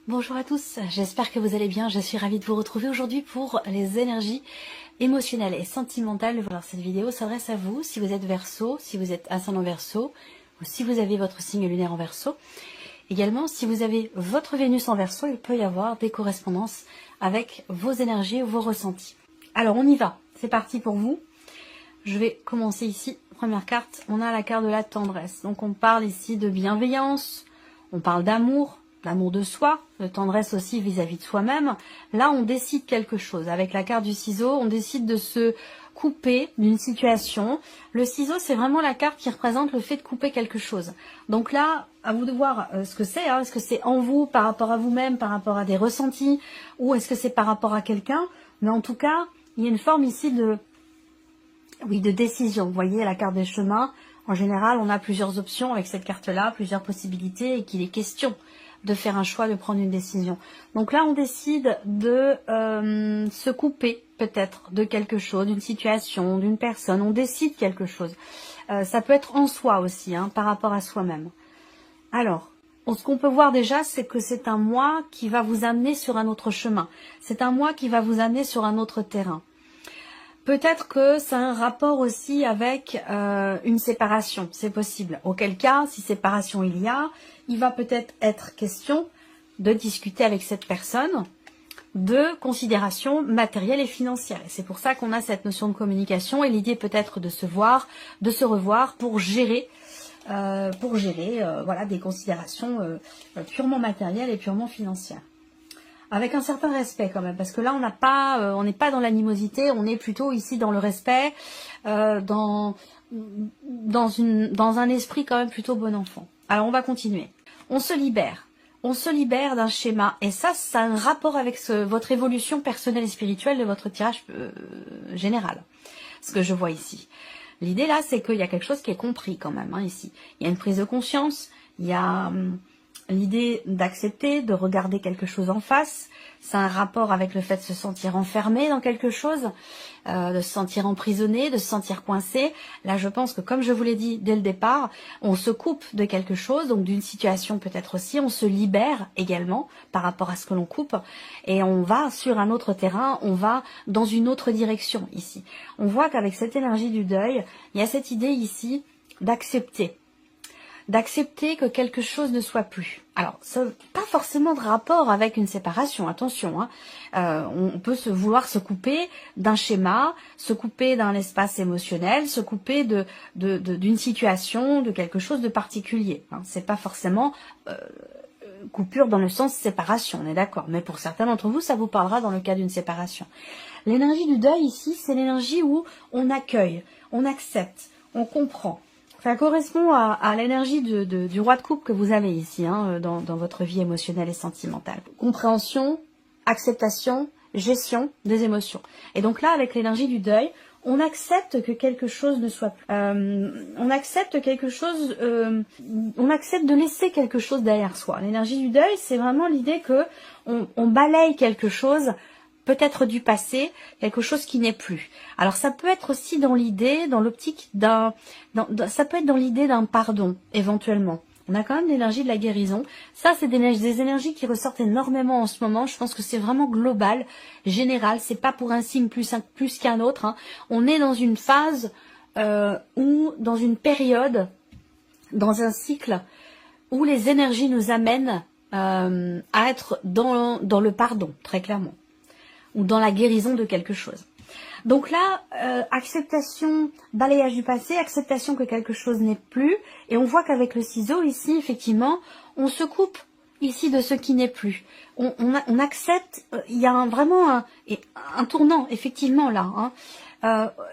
Bonjour à tous, j'espère que vous allez bien. Je suis ravie de vous retrouver aujourd'hui pour les énergies émotionnelles et sentimentales. Alors cette vidéo s'adresse à vous si vous êtes Verseau, si vous êtes ascendant Verseau, ou si vous avez votre signe lunaire en Verseau. Également, si vous avez votre Vénus en Verseau, il peut y avoir des correspondances avec vos énergies ou vos ressentis. Alors on y va, c'est parti pour vous. Je vais commencer ici. Première carte, on a la carte de la tendresse. Donc on parle ici de bienveillance, on parle d'amour, l'amour de soi, de tendresse aussi vis-à-vis de soi-même. Là, on décide quelque chose. Avec la carte du ciseau, on décide de se couper d'une situation. Le ciseau, c'est vraiment la carte qui représente le fait de couper quelque chose. Donc là, à vous de voir ce que c'est. Est-ce que c'est en vous, par rapport à vous-même, par rapport à des ressentis, ou est-ce que c'est par rapport à quelqu'un? Mais en tout cas, il y a une forme ici de décision. Vous voyez, la carte des chemins, en général, on a plusieurs options avec cette carte-là, plusieurs possibilités, et qu'il est question de faire un choix, de prendre une décision. Donc là, on décide de se couper peut-être de quelque chose, d'une situation, d'une personne. On décide quelque chose. Ça peut être en soi aussi, par rapport à soi-même. Alors, ce qu'on peut voir déjà, c'est que c'est un moi qui va vous amener sur un autre chemin. C'est un moi qui va vous amener sur un autre terrain. Peut-être que ça a un rapport aussi avec une séparation, c'est possible. Auquel cas, si séparation il va peut-être être question de discuter avec cette personne de considérations matérielles et financières. Et c'est pour ça qu'on a cette notion de communication et l'idée peut-être de se voir, de se revoir pour gérer voilà, des considérations purement matérielles et purement financières. Avec un certain respect quand même, parce que là on n'est pas dans l'animosité, on est plutôt ici dans le respect, dans un esprit quand même plutôt bon enfant. Alors on va continuer. On se libère d'un schéma, et ça a un rapport avec votre évolution personnelle et spirituelle de votre tirage général, ce que je vois ici. L'idée là, c'est qu'il y a quelque chose qui est compris quand même, ici. Il y a une prise de conscience, il y a l'idée d'accepter, de regarder quelque chose en face. C'est un rapport avec le fait de se sentir enfermé dans quelque chose, de se sentir emprisonné, de se sentir coincé. Là, je pense que, comme je vous l'ai dit dès le départ, on se coupe de quelque chose, donc d'une situation peut-être aussi. On se libère également par rapport à ce que l'on coupe. Et on va sur un autre terrain, on va dans une autre direction ici. On voit qu'avec cette énergie du deuil, il y a cette idée ici d'accepter que quelque chose ne soit plus. Alors, ça n'a pas forcément de rapport avec une séparation, attention. On peut vouloir se couper d'un schéma, se couper d'un espace émotionnel, se couper d'une situation, de quelque chose de particulier. C'est pas forcément coupure dans le sens séparation, on est d'accord. Mais pour certains d'entre vous, ça vous parlera dans le cas d'une séparation. L'énergie du deuil ici, c'est l'énergie où on accueille, on accepte, on comprend. Ça correspond à l'énergie du roi de coupe que vous avez ici, dans votre vie émotionnelle et sentimentale. Compréhension, acceptation, gestion des émotions. Et donc là, avec l'énergie du deuil, on accepte que quelque chose ne soit plus. On accepte quelque chose, on accepte de laisser quelque chose derrière soi. L'énergie du deuil, c'est vraiment l'idée que on balaye quelque chose, peut-être du passé, quelque chose qui n'est plus. Alors ça peut être aussi dans l'idée, dans l'optique ça peut être dans l'idée d'un pardon, éventuellement. On a quand même l'énergie de la guérison. Ça, c'est des énergies qui ressortent énormément en ce moment. Je pense que c'est vraiment global, général. C'est pas pour un signe plus qu'un autre. On est dans une phase ou dans une période, dans un cycle où les énergies nous amènent à être dans le pardon, très clairement, ou dans la guérison de quelque chose. Donc là, acceptation, balayage du passé, acceptation que quelque chose n'est plus, et on voit qu'avec le ciseau ici, effectivement, on se coupe ici de ce qui n'est plus. On accepte, il y a vraiment un tournant, effectivement, là.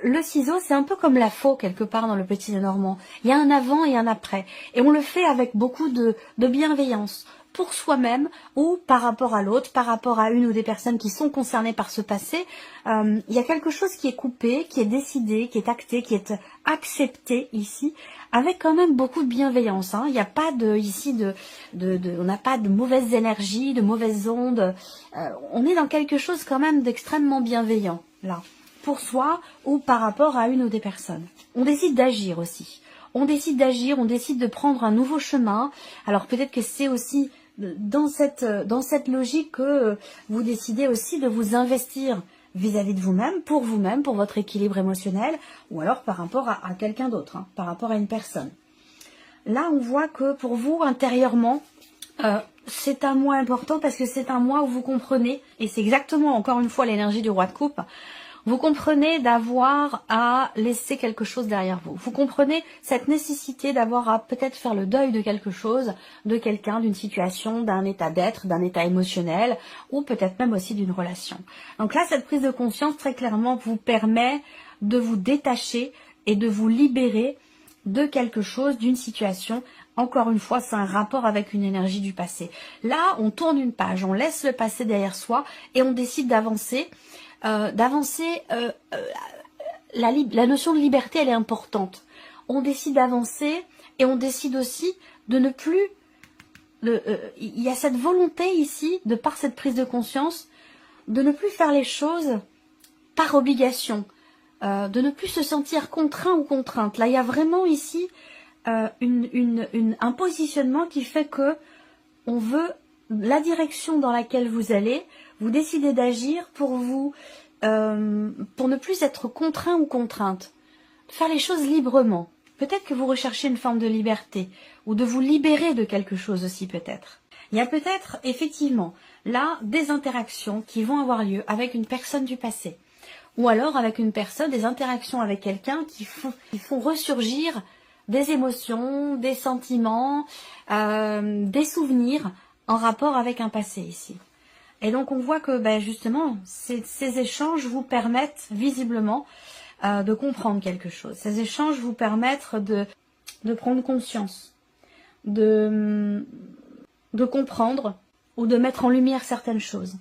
Le ciseau, c'est un peu comme la faux, quelque part, dans le Petit Lenormand. Il y a un avant et un après, et on le fait avec beaucoup de bienveillance, pour soi-même ou par rapport à l'autre, par rapport à une ou des personnes qui sont concernées par ce passé. Il y a quelque chose qui est coupé, qui est décidé, qui est acté, qui est accepté ici, avec quand même beaucoup de bienveillance. Il n'y a pas on n'a pas de mauvaises énergies, de mauvaises ondes. On est dans quelque chose quand même d'extrêmement bienveillant, là, pour soi ou par rapport à une ou des personnes. On décide d'agir aussi. On décide d'agir, on décide de prendre un nouveau chemin. Alors peut-être que c'est aussi dans cette logique que vous décidez aussi de vous investir vis-à-vis de vous-même, pour votre équilibre émotionnel, ou alors par rapport à quelqu'un d'autre, hein, par rapport à une personne. Là, on voit que pour vous, intérieurement, c'est un mois important parce que c'est un mois où vous comprenez, et c'est exactement, encore une fois, l'énergie du roi de coupe, vous comprenez d'avoir à laisser quelque chose derrière vous. Vous comprenez cette nécessité d'avoir à peut-être faire le deuil de quelque chose, de quelqu'un, d'une situation, d'un état d'être, d'un état émotionnel, ou peut-être même aussi d'une relation. Donc là, cette prise de conscience, très clairement, vous permet de vous détacher et de vous libérer de quelque chose, d'une situation. Encore une fois, c'est un rapport avec une énergie du passé. Là, on tourne une page, on laisse le passé derrière soi et on décide d'avancer. La notion de liberté, elle est importante. On décide d'avancer et on décide aussi de ne plus... il y a cette volonté ici, de par cette prise de conscience, de ne plus faire les choses par obligation, de ne plus se sentir contraint ou contrainte. Là, il y a vraiment ici un positionnement qui fait que on veut la direction dans laquelle vous allez, vous décidez d'agir pour ne plus être contraint ou contrainte, faire les choses librement. Peut-être que vous recherchez une forme de liberté, ou de vous libérer de quelque chose aussi peut-être. Il y a peut-être effectivement là des interactions qui vont avoir lieu avec une personne du passé, ou alors avec une personne, des interactions avec quelqu'un qui font ressurgir des émotions, des sentiments, des souvenirs en rapport avec un passé ici. Et donc on voit que justement ces échanges vous permettent visiblement de comprendre quelque chose. Ces échanges vous permettent de prendre conscience, de comprendre ou de mettre en lumière certaines choses.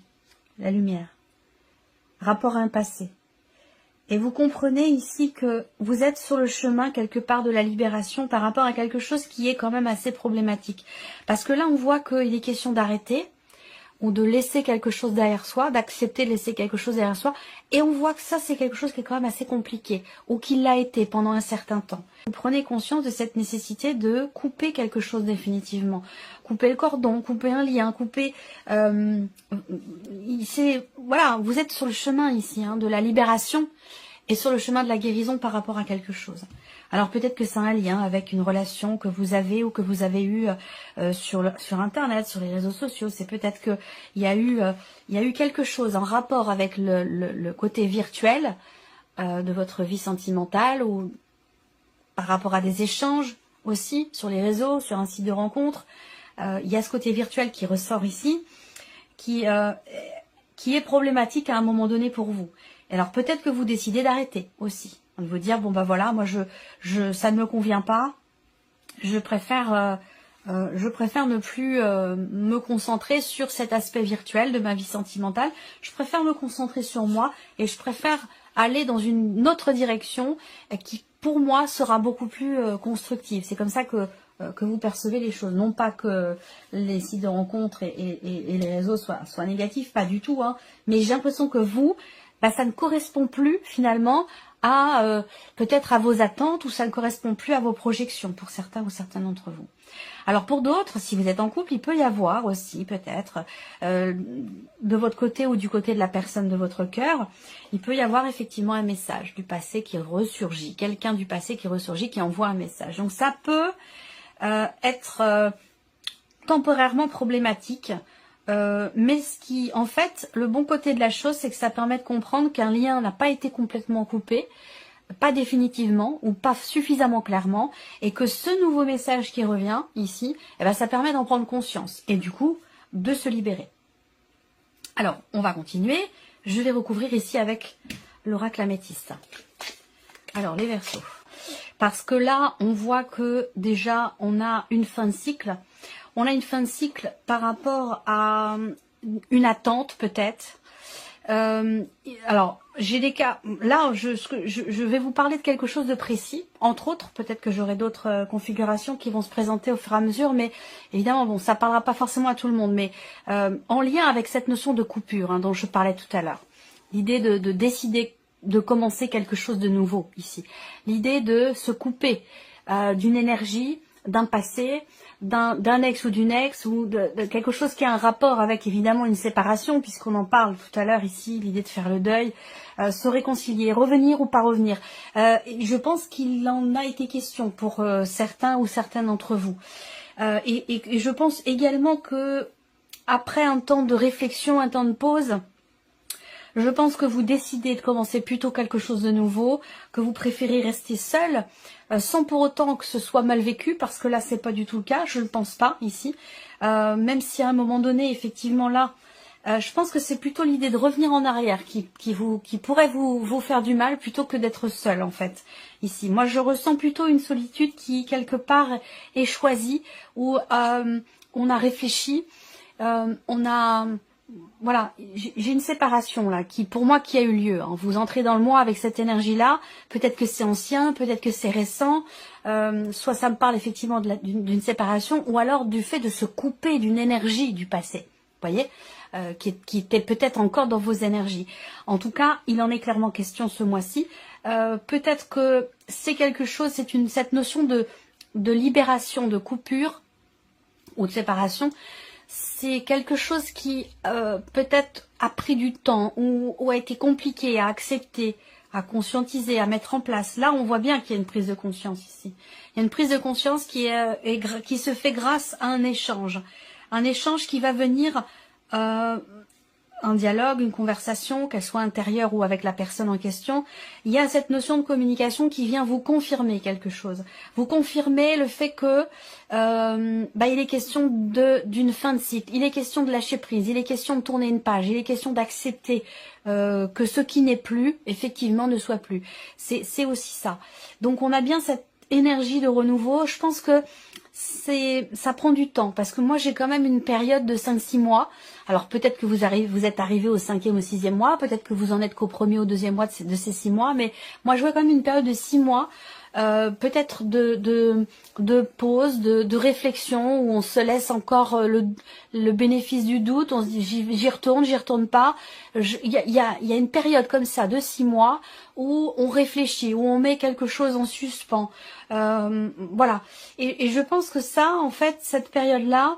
La lumière, rapport à un passé. Et vous comprenez ici que vous êtes sur le chemin quelque part de la libération par rapport à quelque chose qui est quand même assez problématique. Parce que là on voit qu'il est question d'arrêter, ou de laisser quelque chose derrière soi, d'accepter de laisser quelque chose derrière soi, et on voit que ça c'est quelque chose qui est quand même assez compliqué, ou qui l'a été pendant un certain temps. Vous prenez conscience de cette nécessité de couper quelque chose définitivement, couper le cordon, couper un lien, couper... voilà, vous êtes sur le chemin ici, hein, de la libération, et sur le chemin de la guérison par rapport à quelque chose. Alors peut-être que c'est un lien avec une relation que vous avez ou que vous avez eue sur Internet, sur les réseaux sociaux. C'est peut-être qu'il y a eu quelque chose en rapport avec le côté virtuel de votre vie sentimentale, ou par rapport à des échanges aussi sur les réseaux, sur un site de rencontre. Il y a ce côté virtuel qui ressort ici, qui est problématique à un moment donné pour vous. Alors peut-être que vous décidez d'arrêter aussi, de vous dire bon voilà, moi ça ne me convient pas, je préfère ne plus me concentrer sur cet aspect virtuel de ma vie sentimentale, je préfère me concentrer sur moi et je préfère aller dans une autre direction qui pour moi sera beaucoup plus constructive. C'est comme ça que vous percevez les choses. Non pas que les sites de rencontres et les réseaux soient négatifs, pas du tout, hein, mais j'ai l'impression que vous, ça ne correspond plus finalement à peut-être à vos attentes, ou ça ne correspond plus à vos projections pour certains ou certains d'entre vous. Alors pour d'autres, si vous êtes en couple, il peut y avoir aussi peut-être de votre côté ou du côté de la personne de votre cœur, il peut y avoir effectivement un message du passé qui ressurgit, quelqu'un du passé qui ressurgit, qui envoie un message. Donc ça peut être temporairement problématique, mais ce qui, en fait, le bon côté de la chose, c'est que ça permet de comprendre qu'un lien n'a pas été complètement coupé, pas définitivement ou pas suffisamment clairement, et que ce nouveau message qui revient ici, ça permet d'en prendre conscience et du coup de se libérer. Alors, on va continuer. Je vais recouvrir ici avec l'oracle améthyste. Alors, les Verseaux. Parce que là, on voit que déjà, on a une fin de cycle. On a une fin de cycle par rapport à une attente peut-être. Alors, j'ai des cas... Là, je vais vous parler de quelque chose de précis. Entre autres, peut-être que j'aurai d'autres configurations qui vont se présenter au fur et à mesure. Mais évidemment, bon, ça ne parlera pas forcément à tout le monde. Mais en lien avec cette notion de coupure dont je parlais tout à l'heure. L'idée de décider de commencer quelque chose de nouveau ici. L'idée de se couper d'une énergie, d'un passé, d'un ex ou d'une ex, ou de quelque chose qui a un rapport avec évidemment une séparation, puisqu'on en parle tout à l'heure ici, l'idée de faire le deuil, se réconcilier, revenir ou pas revenir. Je pense qu'il en a été question pour certains ou certaines d'entre vous. Et je pense également que après un temps de réflexion, un temps de pause, je pense que vous décidez de commencer plutôt quelque chose de nouveau, que vous préférez rester seul, sans pour autant que ce soit mal vécu, parce que là c'est pas du tout le cas, je ne pense pas ici. Même si à un moment donné, effectivement là, je pense que c'est plutôt l'idée de revenir en arrière qui pourrait vous faire du mal plutôt que d'être seul en fait ici. Moi je ressens plutôt une solitude qui quelque part est choisie, où on a réfléchi, on a... Voilà, j'ai une séparation là, qui pour moi qui a eu lieu. Hein. Vous entrez dans le mois avec cette énergie-là, peut-être que c'est ancien, peut-être que c'est récent, soit ça me parle effectivement d'une séparation, ou alors du fait de se couper d'une énergie du passé, vous voyez, qui était peut-être encore dans vos énergies. En tout cas, il en est clairement question ce mois-ci. Peut-être que c'est quelque chose, cette notion de libération, de coupure ou de séparation, c'est quelque chose qui peut-être a pris du temps ou a été compliqué à accepter, à conscientiser, à mettre en place. Là, on voit bien qu'il y a une prise de conscience ici. Il y a une prise de conscience qui se fait grâce à un échange qui va venir, un dialogue, une conversation, qu'elle soit intérieure ou avec la personne en question. Il y a cette notion de communication qui vient vous confirmer quelque chose. Vous confirmer le fait que il est question d'une fin de cycle, il est question de lâcher prise, il est question de tourner une page, il est question d'accepter que ce qui n'est plus, effectivement, ne soit plus. C'est aussi ça. Donc on a bien cette énergie de renouveau. Je pense que ça prend du temps, parce que moi j'ai quand même une période de 5-6 mois. Alors peut-être que vous êtes arrivé au 5e ou 6e mois, peut-être que vous en êtes qu'au 1er ou 2e mois de ces 6 mois, mais moi je vois quand même une période de 6 mois, peut-être de pause, de réflexion, où on se laisse encore le bénéfice du doute, on se dit j'y retourne pas. Il y a une période comme ça de 6 mois où on réfléchit, où on met quelque chose en suspens. Voilà. Et je pense que ça, en fait, cette période-là,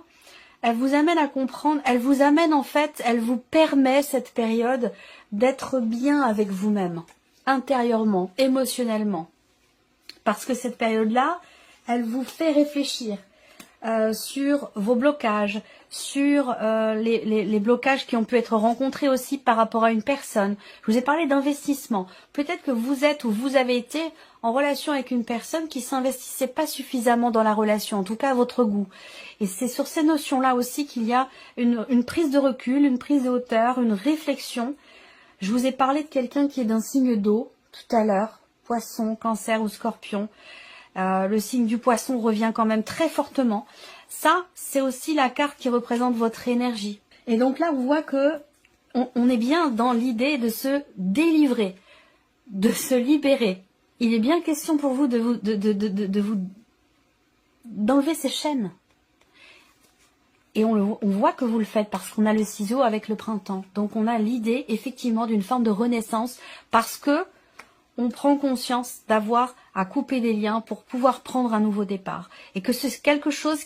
elle vous amène à comprendre, elle vous permet, cette période, d'être bien avec vous-même, intérieurement, émotionnellement. Parce que cette période-là, elle vous fait réfléchir sur vos blocages, sur les blocages qui ont pu être rencontrés aussi par rapport à une personne. Je vous ai parlé d'investissement. Peut-être que vous êtes ou vous avez été en relation avec une personne qui s'investissait pas suffisamment dans la relation, en tout cas à votre goût. Et c'est sur ces notions-là aussi qu'il y a une prise de recul, une prise de hauteur, une réflexion. Je vous ai parlé de quelqu'un qui est d'un signe d'eau tout à l'heure, Poisson, Cancer ou Scorpion. Le signe du Poisson revient quand même très fortement. Ça, c'est aussi la carte qui représente votre énergie. Et donc là, on voit que on est bien dans l'idée de se délivrer, de se libérer. Il est bien question pour vous d'enlever ces chaînes. Et on voit que vous le faites parce qu'on a le ciseau avec le printemps. Donc on a l'idée effectivement d'une forme de renaissance, parce que on prend conscience d'avoir à couper des liens pour pouvoir prendre un nouveau départ. Et que c'est quelque chose,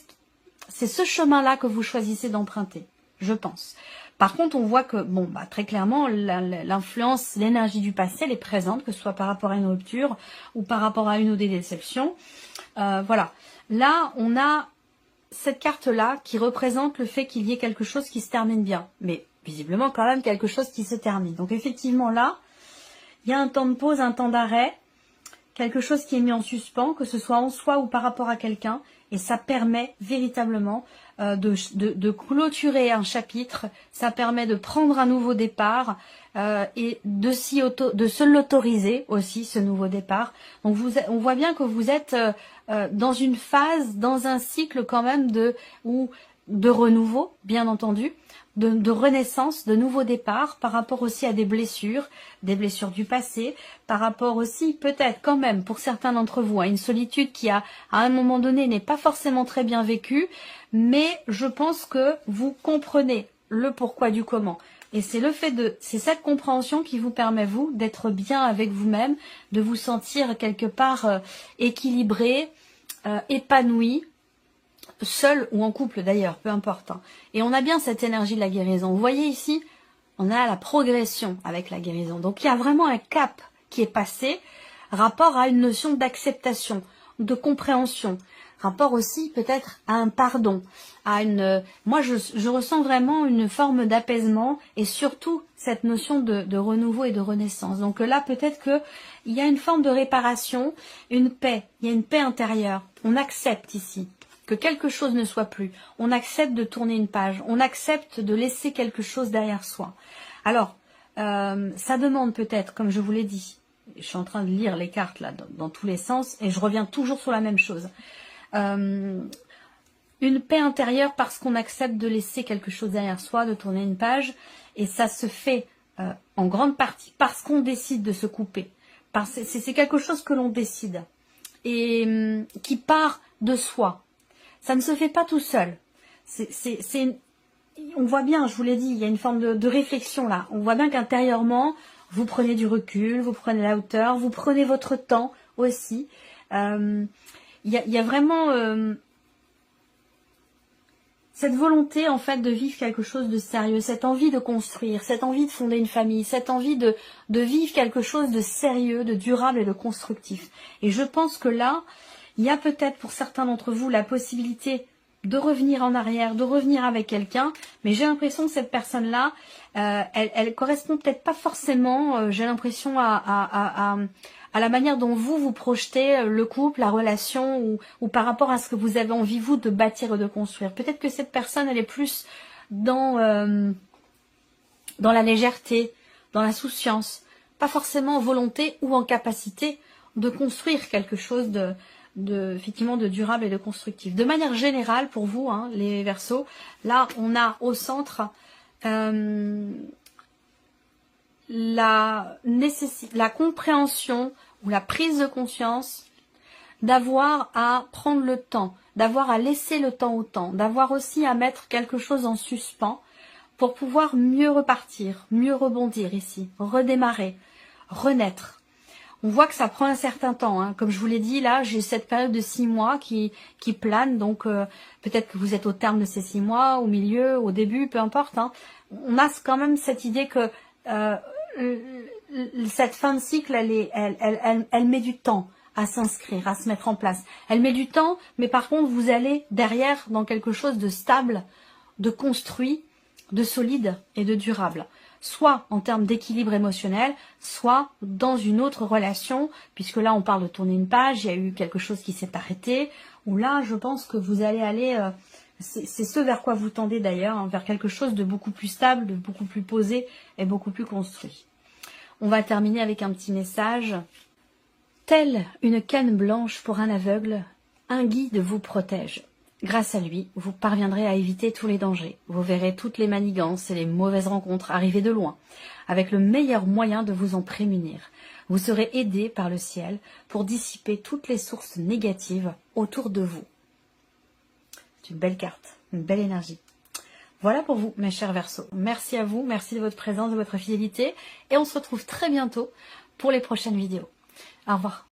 c'est ce chemin-là que vous choisissez d'emprunter, je pense. Par contre, on voit que, très clairement, l'influence, l'énergie du passé, elle est présente, que ce soit par rapport à une rupture ou par rapport à une ou des déceptions. Voilà. Là, on a cette carte-là qui représente le fait qu'il y ait quelque chose qui se termine bien. Mais visiblement, quand même, quelque chose qui se termine. Donc, effectivement, là, il y a un temps de pause, un temps d'arrêt, quelque chose qui est mis en suspens, que ce soit en soi ou par rapport à quelqu'un, et ça permet véritablement de clôturer un chapitre, ça permet de prendre un nouveau départ et de se l'autoriser aussi, ce nouveau départ. Donc on voit bien que vous êtes dans une phase, dans un cycle quand même de renouveau, bien entendu, de renaissance, de nouveau départ, par rapport aussi à des blessures du passé, par rapport aussi peut-être quand même pour certains d'entre vous à une solitude qui à un moment donné n'est pas forcément très bien vécue, mais je pense que vous comprenez le pourquoi du comment. Et c'est c'est cette compréhension qui vous permet vous d'être bien avec vous-même, de vous sentir quelque part équilibré, épanoui, seul ou en couple d'ailleurs, peu importe. Hein. Et on a bien cette énergie de la guérison. Vous voyez ici, on a la progression avec la guérison. Donc il y a vraiment un cap qui est passé, rapport à une notion d'acceptation, de compréhension, rapport aussi peut-être à un pardon, à une. Moi je ressens vraiment une forme d'apaisement et surtout cette notion de renouveau et de renaissance. Donc là peut-être que il y a une forme de réparation, une paix, il y a une paix intérieure. On accepte ici que quelque chose ne soit plus. On accepte de tourner une page. On accepte de laisser quelque chose derrière soi. Alors, ça demande peut-être, comme je vous l'ai dit, je suis en train de lire les cartes là dans tous les sens et je reviens toujours sur la même chose. Une paix intérieure parce qu'on accepte de laisser quelque chose derrière soi, de tourner une page. Et ça se fait en grande partie parce qu'on décide de se couper. C'est quelque chose que l'on décide et qui part de soi. Ça ne se fait pas tout seul. On voit bien, je vous l'ai dit, il y a une forme de réflexion là. On voit bien qu'intérieurement, vous prenez du recul, vous prenez la hauteur, vous prenez votre temps aussi. Il y a vraiment cette volonté en fait de vivre quelque chose de sérieux, cette envie de construire, cette envie de fonder une famille, cette envie de vivre quelque chose de sérieux, de durable et de constructif. Et je pense que là, il y a peut-être pour certains d'entre vous la possibilité de revenir en arrière, de revenir avec quelqu'un, mais j'ai l'impression que cette personne-là, elle correspond peut-être pas forcément, j'ai l'impression à la manière dont vous projetez le couple, la relation, ou par rapport à ce que vous avez envie, vous, de bâtir et de construire. Peut-être que cette personne, elle est plus dans la légèreté, dans la souciance, pas forcément en volonté ou en capacité de construire quelque chose effectivement de durable et de constructif. De manière générale, pour vous, hein, les Verseaux, là, on a au centre la compréhension ou la prise de conscience d'avoir à prendre le temps, d'avoir à laisser le temps au temps, d'avoir aussi à mettre quelque chose en suspens pour pouvoir mieux repartir, mieux rebondir ici, redémarrer, renaître. On voit que ça prend un certain temps. Hein. Comme je vous l'ai dit, là, j'ai cette période de 6 mois qui plane. Donc, peut-être que vous êtes au terme de ces 6 mois, au milieu, au début, peu importe. Hein. On a quand même cette idée que cette fin de cycle, elle met du temps à s'inscrire, à se mettre en place. Elle met du temps, mais par contre, vous allez derrière dans quelque chose de stable, de construit, de solide et de durable. Soit en termes d'équilibre émotionnel, soit dans une autre relation, puisque là on parle de tourner une page, il y a eu quelque chose qui s'est arrêté, où là je pense que vous allez aller, c'est ce vers quoi vous tendez d'ailleurs, hein, vers quelque chose de beaucoup plus stable, de beaucoup plus posé et beaucoup plus construit. On va terminer avec un petit message. Telle une canne blanche pour un aveugle, un guide vous protège. Grâce à lui, vous parviendrez à éviter tous les dangers. Vous verrez toutes les manigances et les mauvaises rencontres arriver de loin, avec le meilleur moyen de vous en prémunir. Vous serez aidé par le ciel pour dissiper toutes les sources négatives autour de vous. C'est une belle carte, une belle énergie. Voilà pour vous, mes chers Verseaux. Merci à vous, merci de votre présence, de votre fidélité, et on se retrouve très bientôt pour les prochaines vidéos. Au revoir.